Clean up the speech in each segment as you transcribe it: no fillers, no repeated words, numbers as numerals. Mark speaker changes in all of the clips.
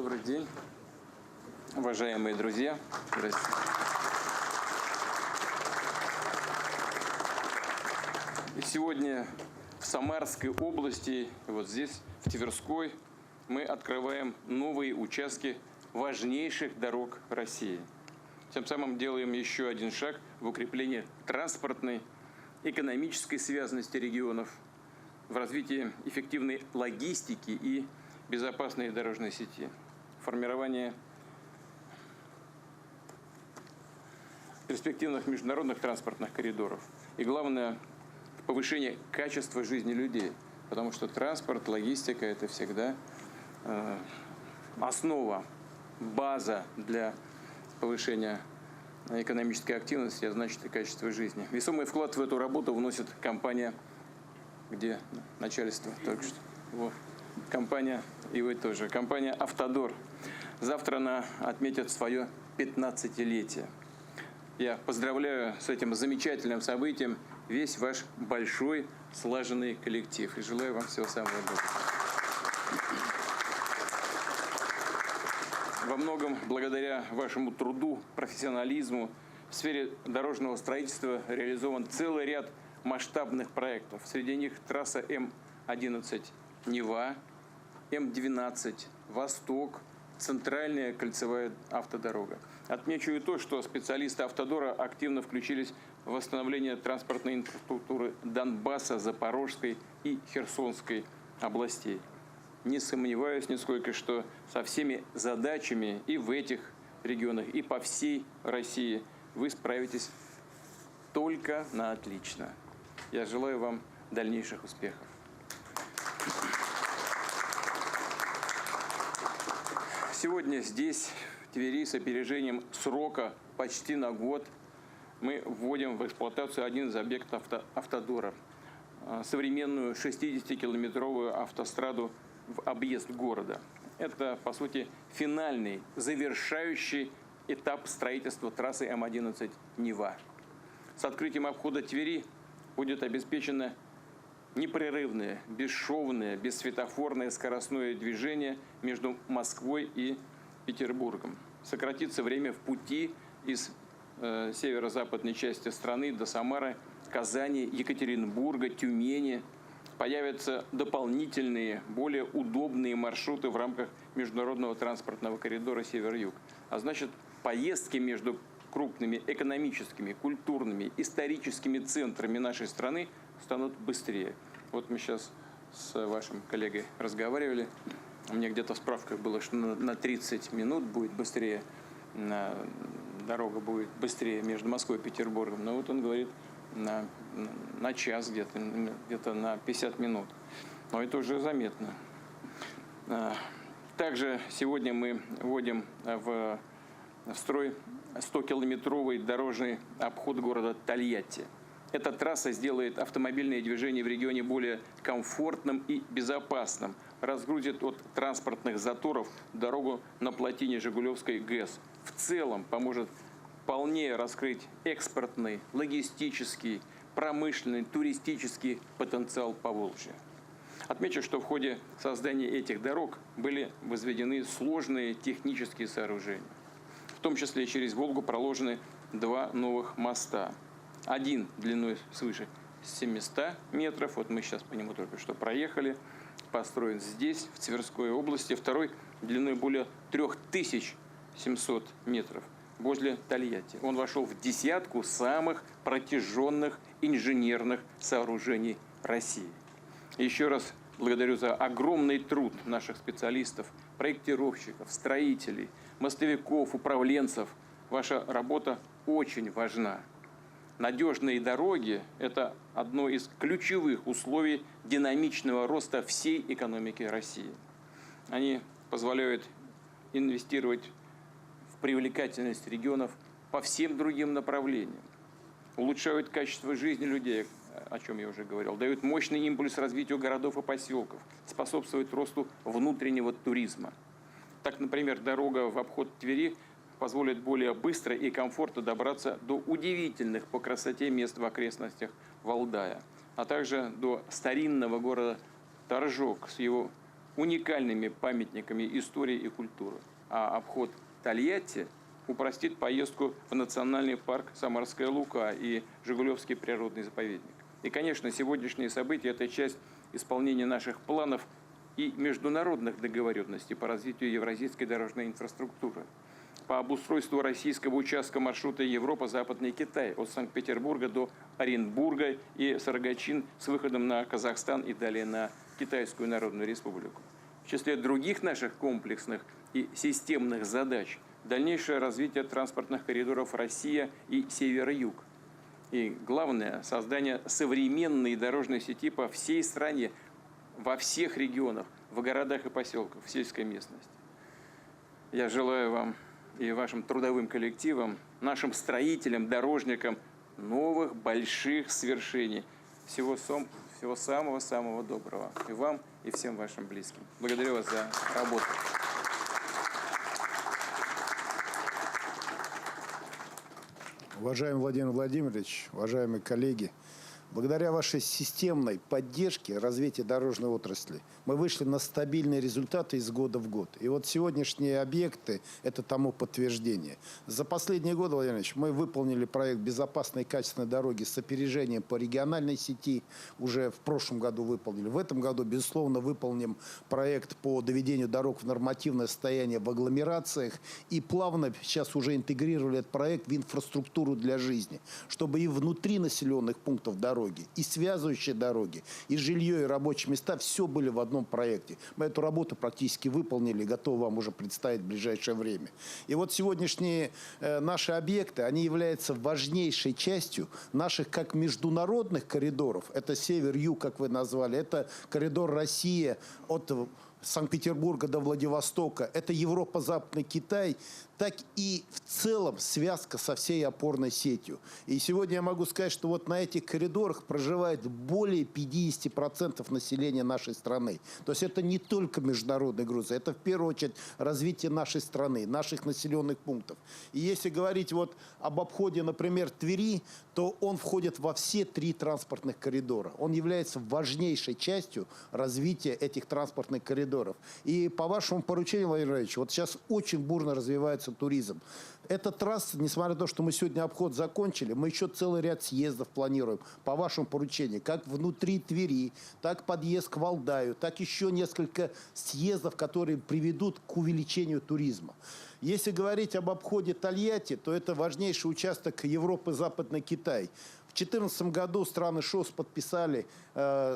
Speaker 1: Добрый день, уважаемые друзья. Здравствуйте. И сегодня в Самарской области, вот здесь, в Тверской, мы открываем новые участки важнейших дорог России. Тем самым делаем еще один шаг в укреплении транспортной, экономической связанности регионов, в развитии эффективной логистики и безопасной дорожной сети, формирование перспективных международных транспортных коридоров и, главное, повышение качества жизни людей, потому что транспорт, логистика – это всегда основа, база для повышения экономической активности, а значит и качества жизни. Весомый вклад в эту работу вносит компания, где начальство только что. Вот. Компания, и вы тоже, компания «Автодор». Завтра она отметит свое 15-летие. Я поздравляю с этим замечательным событием весь ваш большой слаженный коллектив и желаю вам всего самого доброго. Во многом благодаря вашему труду, профессионализму в сфере дорожного строительства реализован целый ряд масштабных проектов. Среди них трасса М-11 Нева, М-12 Восток, центральная кольцевая автодорога. Отмечу и то, что специалисты «Автодора» активно включились в восстановление транспортной инфраструктуры Донбасса, Запорожской и Херсонской областей. Не сомневаюсь нисколько, что со всеми задачами и в этих регионах, и по всей России вы справитесь только на отлично. Я желаю вам дальнейших успехов. Сегодня здесь, в Твери, с опережением срока почти на год, мы вводим в эксплуатацию один из объектов «Автодора» – современную 60-километровую автостраду в объезд города. Это, по сути, финальный, завершающий этап строительства трассы М-11 Нева. С открытием обхода Твери будет обеспечено непрерывное, бесшовное, бессветофорное скоростное движение между Москвой и Петербургом. Сократится время в пути из северо-западной части страны до Самары, Казани, Екатеринбурга, Тюмени. Появятся дополнительные, более удобные маршруты в рамках международного транспортного коридора Север-Юг. А значит, поездки между крупными экономическими, культурными, историческими центрами нашей страны станут быстрее. Вот мы сейчас с вашим коллегой разговаривали. У меня где-то в справках было, что на 30 минут будет быстрее, дорога будет быстрее между Москвой и Петербургом. Но вот он говорит, на час где-то на 50 минут. Но это уже заметно. Также сегодня мы вводим в строй 100-километровый дорожный обход города Тольятти. Эта трасса сделает автомобильное движение в регионе более комфортным и безопасным, разгрузит от транспортных заторов дорогу на плотине Жигулевской ГЭС. В целом поможет полнее раскрыть экспортный, логистический, промышленный, туристический потенциал Поволжья. Отмечу, что в ходе создания этих дорог были возведены сложные технические сооружения. В том числе через Волгу проложены два новых моста. Один длиной свыше 700 метров, вот мы сейчас по нему только что проехали, построен здесь, в Тверской области. Второй длиной более 3700 метров, возле Тольятти. Он вошел в десятку самых протяженных инженерных сооружений России. Еще раз благодарю за огромный труд наших специалистов, проектировщиков, строителей, мостовиков, управленцев. Ваша работа очень важна. Надежные дороги – это одно из ключевых условий динамичного роста всей экономики России. Они позволяют инвестировать в привлекательность регионов по всем другим направлениям, улучшают качество жизни людей, о чем я уже говорил, дают мощный импульс развитию городов и поселков, способствуют росту внутреннего туризма. Так, например, дорога в обход Твери позволит более быстро и комфортно добраться до удивительных по красоте мест в окрестностях Валдая, а также до старинного города Торжок с его уникальными памятниками истории и культуры. А обход Тольятти упростит поездку в национальный парк Самарская Лука и Жигулевский природный заповедник. И, конечно, сегодняшние события – это часть исполнения наших планов и международных договоренностей по развитию евразийской дорожной инфраструктуры, по обустройству российского участка маршрута Европа-Западный Китай от Санкт-Петербурга до Оренбурга и Саргачин с выходом на Казахстан и далее на Китайскую Народную Республику. В числе других наших комплексных и системных задач дальнейшее развитие транспортных коридоров Россия и Север-Юг. И главное – создание современной дорожной сети по всей стране, во всех регионах, в городах и поселках, в сельской местности. Я желаю вам и вашим трудовым коллективам, нашим строителям, дорожникам новых больших свершений. Всего самого-самого доброго. И вам, и всем вашим близким. Благодарю вас за работу.
Speaker 2: Уважаемый Владимир Владимирович, уважаемые коллеги, благодаря вашей системной поддержке развития дорожной отрасли мы вышли на стабильные результаты из года в год. И вот сегодняшние объекты – это тому подтверждение. За последние годы, Владимир Владимирович, мы выполнили проект безопасной и качественной дороги с опережением по региональной сети. Уже в прошлом году выполнили. В этом году, безусловно, выполним проект по доведению дорог в нормативное состояние в агломерациях. И плавно сейчас уже интегрировали этот проект в инфраструктуру для жизни, чтобы и внутри населенных пунктов дороги, и связывающие дороги, и жилье, и рабочие места, все были в одном проекте. Мы эту работу практически выполнили, готовы вам уже представить в ближайшее время. И вот сегодняшние наши объекты, они являются важнейшей частью наших как международных коридоров. Это север-юг, как вы назвали, это коридор Россия от Санкт-Петербурга до Владивостока, это Европа-Западный Китай, так и в целом связка со всей опорной сетью. И сегодня я могу сказать, что вот на этих коридорах проживает более 50% населения нашей страны. То есть это не только международные грузы, это в первую очередь развитие нашей страны, наших населенных пунктов. И если говорить вот об обходе, например, Твери, то он входит во все 3 транспортных коридора. Он является важнейшей частью развития этих транспортных коридоров. И по вашему поручению, Владимир Владимирович, вот сейчас очень бурно развивается туризм. Эта трасса, несмотря на то, что мы сегодня обход закончили, мы еще целый ряд съездов планируем по вашему поручению. Как внутри Твери, так подъезд к Валдаю, так еще несколько съездов, которые приведут к увеличению туризма. Если говорить об обходе Тольятти, то это важнейший участок Европы-Западный Китай. В 2014 году страны ШОС подписали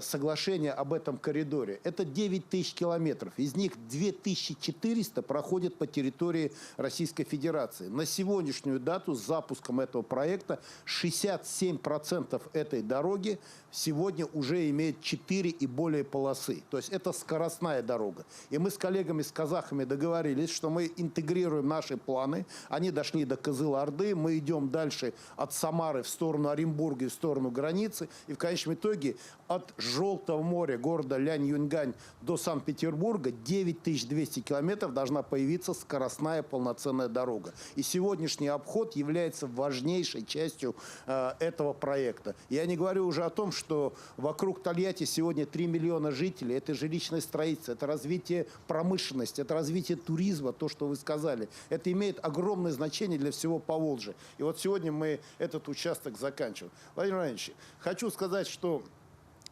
Speaker 2: соглашение об этом коридоре. Это 9 тысяч километров. Из них 2400 проходят по территории Российской Федерации. На сегодняшнюю дату с запуском этого проекта 67% этой дороги сегодня уже имеет 4 и более полосы. То есть это скоростная дорога. И мы с коллегами, с казахами договорились, что мы интегрируем наши планы. Они дошли до Кызыл-Орды. Мы идем дальше от Самары в сторону Оренбурга и в сторону границы. И в конечном итоге от Желтого моря, города Лянь-Юньгань до Санкт-Петербурга 9200 километров должна появиться скоростная полноценная дорога. И сегодняшний обход является важнейшей частью этого проекта. Я не говорю уже о том, что вокруг Тольятти сегодня 3 миллиона жителей. Это жилищное строительство, это развитие промышленности, это развитие туризма, то, что вы сказали. Это имеет огромное значение для всего Поволжья. И вот сегодня мы этот участок заканчиваем. Владимир Владимирович, хочу сказать, что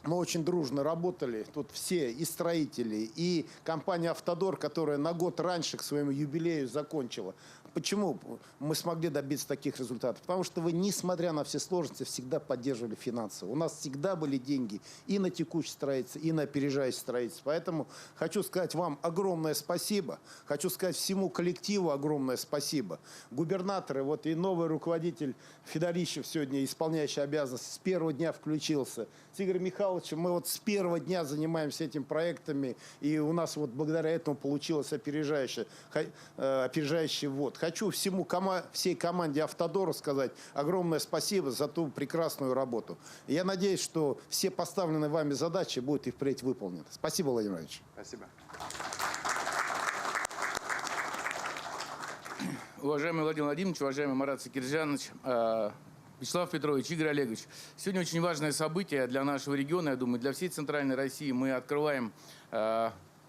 Speaker 2: мы очень дружно работали, тут все, и строители, и компания «Автодор», которая на год раньше к своему юбилею закончила. Почему мы смогли добиться таких результатов? Потому что вы, несмотря на все сложности, всегда поддерживали финансово. У нас всегда были деньги и на текущее строительство, и на опережающее строительство. Поэтому хочу сказать вам огромное спасибо. Хочу сказать всему коллективу огромное спасибо. Губернаторы, вот и новый руководитель Федорищев сегодня, исполняющий обязанности, с первого дня включился. С Игорем Михайловичем мы вот с первого дня занимаемся этими проектами, и у нас вот благодаря этому получилось опережающий ввод. Хочу всей команде «Автодора» сказать огромное спасибо за ту прекрасную работу. И я надеюсь, что все поставленные вами задачи будут и впредь выполнены. Спасибо, Владимир Владимирович.
Speaker 1: Спасибо.
Speaker 3: Уважаемый Владимир Владимирович, уважаемый Марат Сакиржанович, Вячеслав Петрович, Игорь Олегович. Сегодня очень важное событие для нашего региона, я думаю, для всей Центральной России. Мы открываем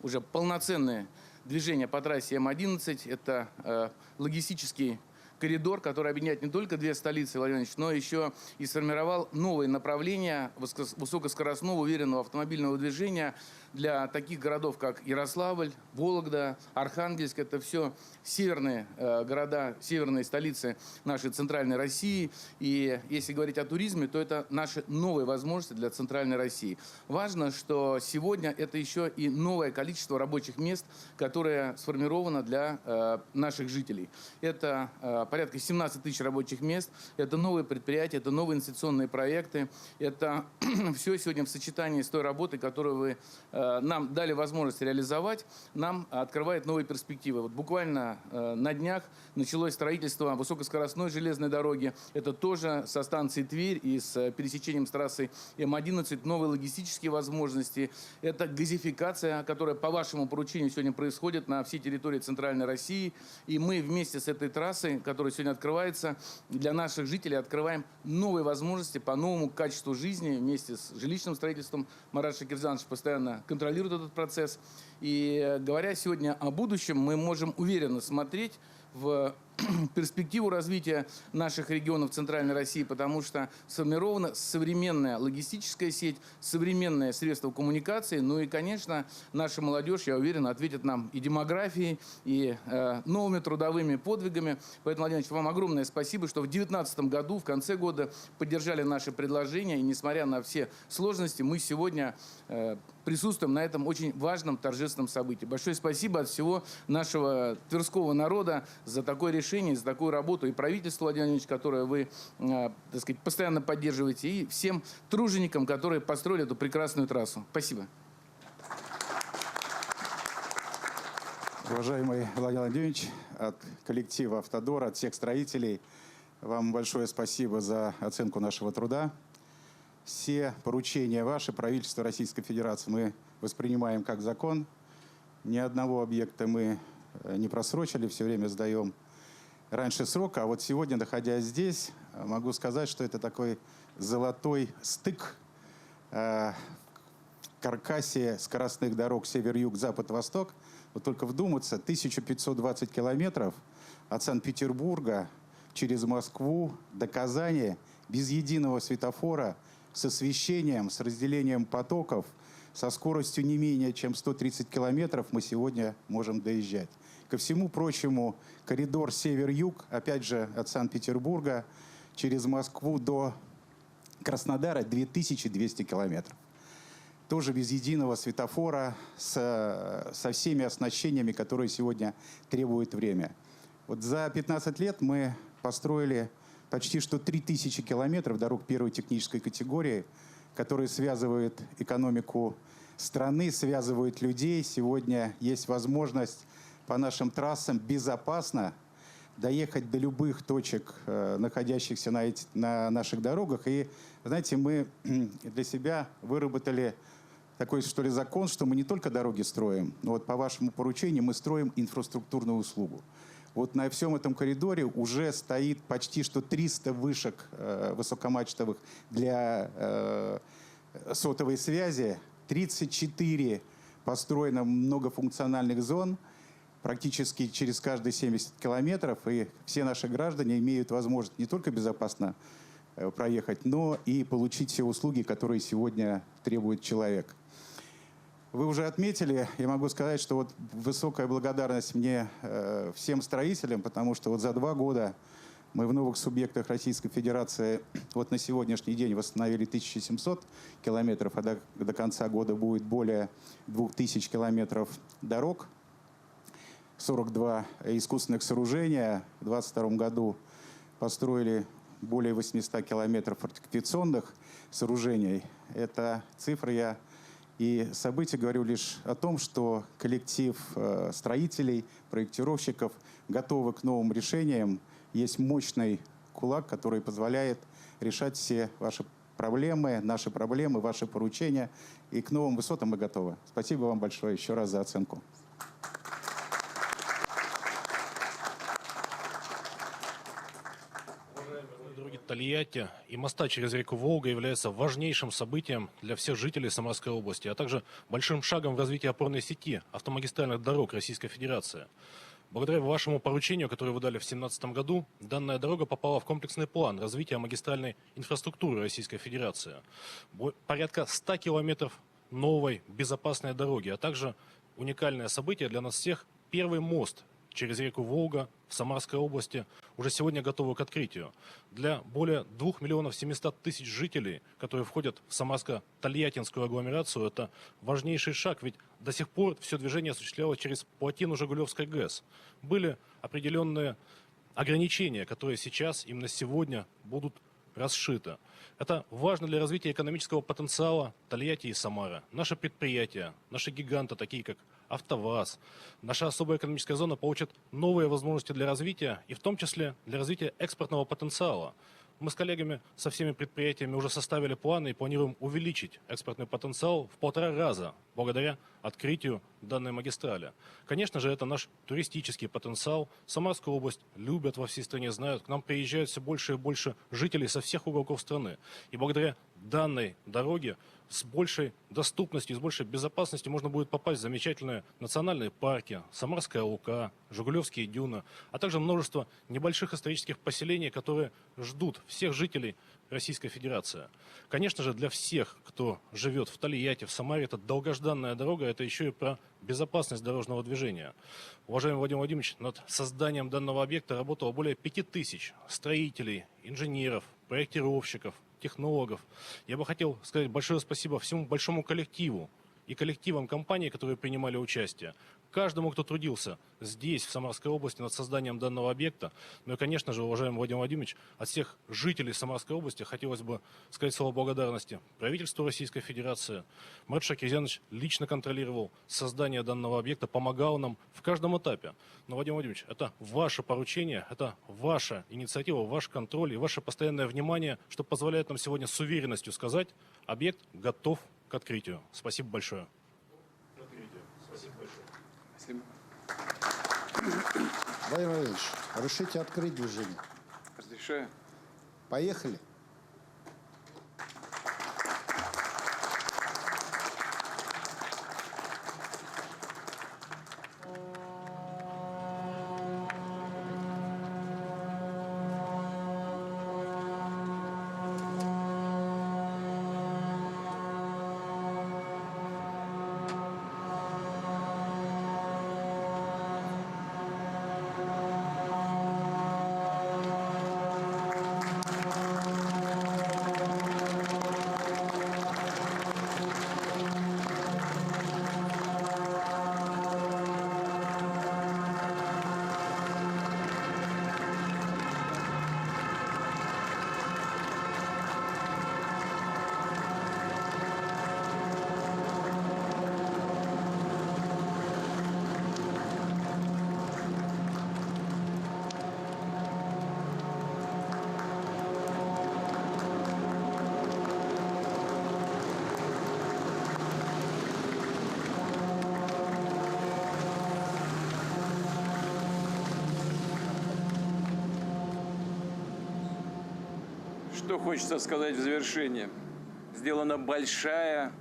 Speaker 3: уже полноценное движение по трассе М-11. Это логистический коридор, который объединяет не только две столицы, Владимир Владимирович, но еще и сформировал новые направления высокоскоростного, уверенного автомобильного движения для таких городов, как Ярославль, Вологда, Архангельск. Это все северные города, северные столицы нашей центральной России. И если говорить о туризме, то это наши новые возможности для центральной России. Важно, что сегодня это еще и новое количество рабочих мест, которое сформировано для наших жителей. Это порядка 17 тысяч рабочих мест, это новые предприятия, это новые инвестиционные проекты. Это все сегодня в сочетании с той работой, которую вы нам дали возможность реализовать, нам открывает новые перспективы. Вот буквально на днях началось строительство высокоскоростной железной дороги. Это тоже со станции Тверь и с пересечением с трассой М-11 новые логистические возможности. Это газификация, которая по вашему поручению сегодня происходит на всей территории Центральной России. И мы вместе с этой трассой, которая сегодня открывается, для наших жителей открываем новые возможности по новому качеству жизни вместе с жилищным строительством. Марат Шакирзанович постоянно контролирует этот процесс. И говоря сегодня о будущем, мы можем уверенно смотреть в перспективу развития наших регионов Центральной России, потому что сформирована современная логистическая сеть, современные средства коммуникации, ну и, конечно, наша молодежь, я уверен, ответит нам и демографией, и новыми трудовыми подвигами. Поэтому, Владимир Ильич, вам огромное спасибо, что в 2019 году, в конце года, поддержали наши предложения, и несмотря на все сложности, мы сегодня присутствуем на этом очень важном торжественном событии. Большое спасибо от всего нашего тверского народа за такое решение, за такую работу и правительству, Владимир Владимирович, которое вы, так сказать, постоянно поддерживаете, и всем труженикам, которые построили эту прекрасную трассу. Спасибо.
Speaker 4: Уважаемый Владимир Владимирович, от коллектива «Автодор», от всех строителей, вам большое спасибо за оценку нашего труда. Все поручения ваши, правительства Российской Федерации, мы воспринимаем как закон. Ни одного объекта мы не просрочили, все время сдаем раньше срока. А вот сегодня, находясь здесь, могу сказать, что это такой золотой стык в каркасе скоростных дорог север-юг, запад-восток. Вот только вдуматься, 1520 километров от Санкт-Петербурга через Москву до Казани без единого светофора, с освещением, с разделением потоков, со скоростью не менее чем 130 километров мы сегодня можем доезжать. Ко всему прочему, коридор север-юг, опять же, от Санкт-Петербурга через Москву до Краснодара 2200 километров. Тоже без единого светофора, со всеми оснащениями, которые сегодня требует время. Вот за 15 лет мы построили почти что 3000 километров дорог первой технической категории, которые связывают экономику страны, связывают людей. Сегодня есть возможность по нашим трассам безопасно доехать до любых точек, находящихся на наших дорогах. И, знаете, мы для себя выработали такой, что ли, закон, что мы не только дороги строим, но вот по вашему поручению мы строим инфраструктурную услугу. Вот на всем этом коридоре уже стоит почти что 300 вышек высокомачтовых для сотовой связи, 34 построено многофункциональных зон, практически через каждые 70 километров, и все наши граждане имеют возможность не только безопасно проехать, но и получить все услуги, которые сегодня требует человек. Вы уже отметили, я могу сказать, что вот высокая благодарность мне всем строителям, потому что вот за 2 года мы в новых субъектах Российской Федерации вот на сегодняшний день восстановили 1700 километров, а до конца года будет более 2000 километров дорог, 42 искусственных сооружения. В 2022 году построили более 800 километров фортификационных сооружений. Это цифры и события говорю лишь о том, что коллектив строителей, проектировщиков готовы к новым решениям. Есть мощный кулак, который позволяет решать все ваши проблемы, наши проблемы, ваши поручения. И к новым высотам мы готовы. Спасибо вам большое еще раз за оценку.
Speaker 5: Уважаемые други, Тольятти и моста через реку Волга является важнейшим событием для всех жителей Самарской области, а также большим шагом в развитии опорной сети автомагистральных дорог Российской Федерации. Благодаря вашему поручению, которое вы дали в 2017 году, данная дорога попала в комплексный план развития магистральной инфраструктуры Российской Федерации. Порядка 100 километров новой безопасной дороги, а также уникальное событие для нас всех – первый мост через реку Волга в Самарской области уже сегодня готовы к открытию. Для более 2 миллионов 700 тысяч жителей, которые входят в Самарско-Тольяттинскую агломерацию, это важнейший шаг, ведь до сих пор все движение осуществлялось через плотину Жигулевской ГЭС. Были определенные ограничения, которые сейчас, именно сегодня, будут расшиты. Это важно для развития экономического потенциала Тольятти и Самары. Наши предприятия, наши гиганты, такие как АвтоВАЗ, наша особая экономическая зона получат новые возможности для развития и в том числе для развития экспортного потенциала. Мы с коллегами со всеми предприятиями уже составили планы и планируем увеличить экспортный потенциал в 1,5 раза благодаря открытию данной магистрали. Конечно же, это наш туристический потенциал. Самарскую область любят во всей стране, знают. К нам приезжают все больше и больше жителей со всех уголков страны. И благодаря данной дороге с большей доступностью, с большей безопасностью можно будет попасть в замечательные национальные парки, Самарская Лука, Жигулевские дюны, а также множество небольших исторических поселений, которые ждут всех жителей Российской Федерации. Конечно же, для всех, кто живет в Тольятти, в Самаре, это долгожданная дорога, это еще и про безопасность дорожного движения. Уважаемый Владимир Владимирович, над созданием данного объекта работало более 5000 строителей, инженеров, проектировщиков, технологов. Я бы хотел сказать большое спасибо всему большому коллективу и коллективам компаний, которые принимали участие, каждому, кто трудился здесь, в Самарской области, над созданием данного объекта. Ну и, конечно же, уважаемый Владимир Владимирович, от всех жителей Самарской области хотелось бы сказать слово благодарности правительству Российской Федерации. Марат Шакирзянович лично контролировал создание данного объекта, помогал нам в каждом этапе. Но, Владимир Владимирович, это ваше поручение, это ваша инициатива, ваш контроль и ваше постоянное внимание, что позволяет нам сегодня с уверенностью сказать, объект готов к открытию. Спасибо большое. Спасибо большое.
Speaker 1: Спасибо.
Speaker 2: Владимир Владимирович, решите открыть движение.
Speaker 1: Разрешаю.
Speaker 2: Поехали.
Speaker 1: Что хочется сказать в завершение. Сделана большая,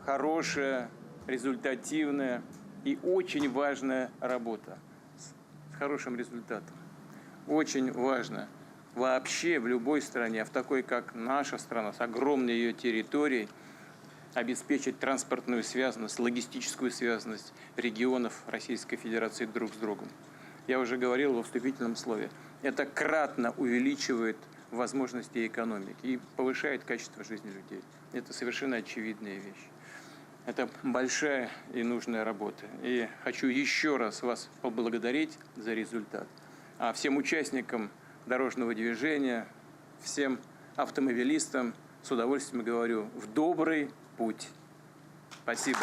Speaker 1: хорошая, результативная и очень важная работа с хорошим результатом. Очень важно вообще в любой стране, а в такой, как наша страна, с огромной ее территорией, обеспечить транспортную связанность, логистическую связанность регионов Российской Федерации друг с другом. Я уже говорил во вступительном слове. Это кратно увеличивает возможности экономики и повышает качество жизни людей. Это совершенно очевидная вещь. Это большая и нужная работа. И хочу еще раз вас поблагодарить за результат. А всем участникам дорожного движения, всем автомобилистам с удовольствием говорю: в добрый путь. Спасибо.